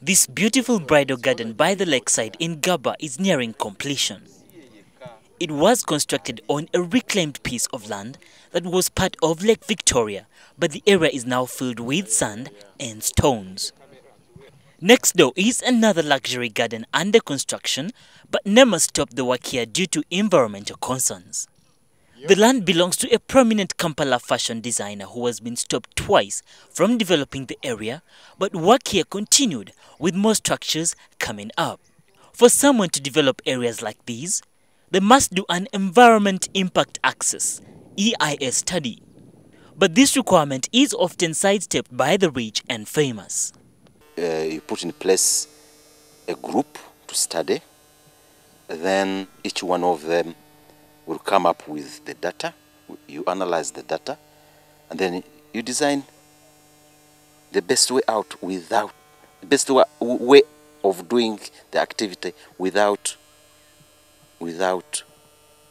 This beautiful bridal garden by the lakeside in Gaba is nearing completion. It was constructed on a reclaimed piece of land that was part of Lake Victoria, but the area is now filled with sand and stones. Next door is another luxury garden under construction, but NEMA stopped the work here due to environmental concerns. The land belongs to a prominent Kampala fashion designer who has been stopped twice from developing the area, but work here continued with more structures coming up. For someone to develop areas like these, they must do an Environment Impact Access (EIS) study. But this requirement is often sidestepped by the rich and famous. You put in place a group to study, then each one of them will come up with the data, you analyze the data, and then you design the best way out without, the best way of doing the activity without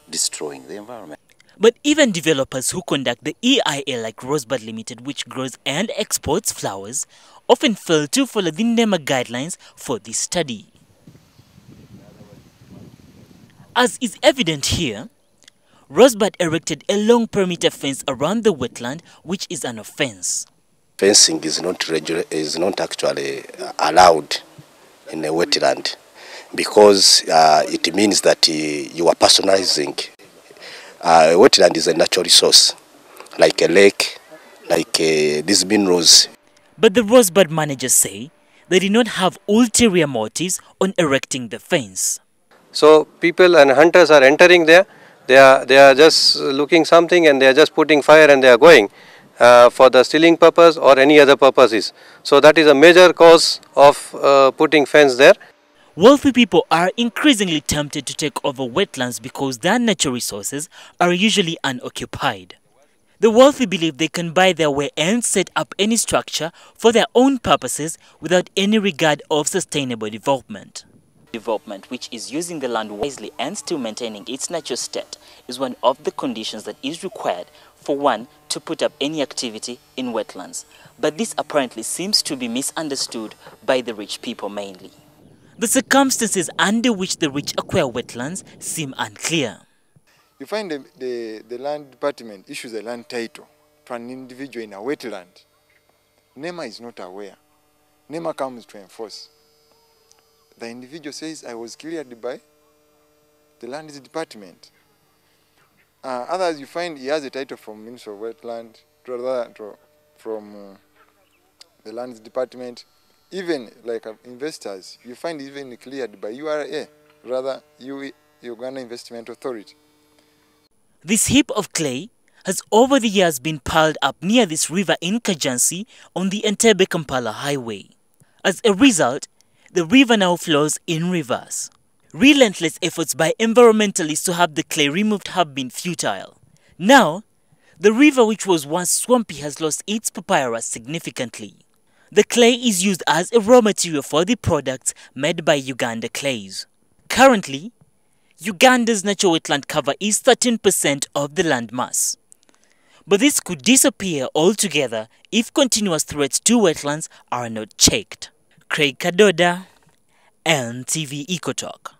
destroying the environment. But even developers who conduct the EIA like ROSEBUD Limited, which grows and exports flowers, often fail to follow the NEMA guidelines for this study. As is evident here, ROSEBUD erected a long perimeter fence around the wetland, which is an offense. Fencing is not actually allowed in a wetland because it means that you are personalizing. A wetland is a natural resource, like a lake, like these minerals. But the ROSEBUD managers say they did not have ulterior motives on erecting the fence. So people and hunters are entering there. They are just looking something and they are just putting fire and they are going for the stealing purpose or any other purposes. So that is a major cause of putting fence there. Wealthy people are increasingly tempted to take over wetlands because their natural resources are usually unoccupied. The wealthy believe they can buy their way and set up any structure for their own purposes without any regard of sustainable development. Development, which is using the land wisely and still maintaining its natural state, is one of the conditions that is required for one to put up any activity in wetlands. But this apparently seems to be misunderstood by the rich people mainly. The circumstances under which the rich acquire wetlands seem unclear. You find the land department issues a land title to an individual in a wetland. NEMA is not aware. NEMA comes to enforce. The individual says, I was cleared by the land department. Others, you find he has a title from Ministry of Wetland, from the lands department. Even like investors, you find even cleared by URA, rather Uganda Investment Authority. This heap of clay has over the years been piled up near this river in Kajansi on the Entebbe-Kampala highway. As a result, the river now flows in reverse. Relentless efforts by environmentalists to have the clay removed have been futile. Now, the river which was once swampy has lost its papyrus significantly. The clay is used as a raw material for the products made by Uganda Clays. Currently, Uganda's natural wetland cover is 13% of the land mass. But this could disappear altogether if continuous threats to wetlands are not checked. Craig Kadoda, NTV EcoTalk.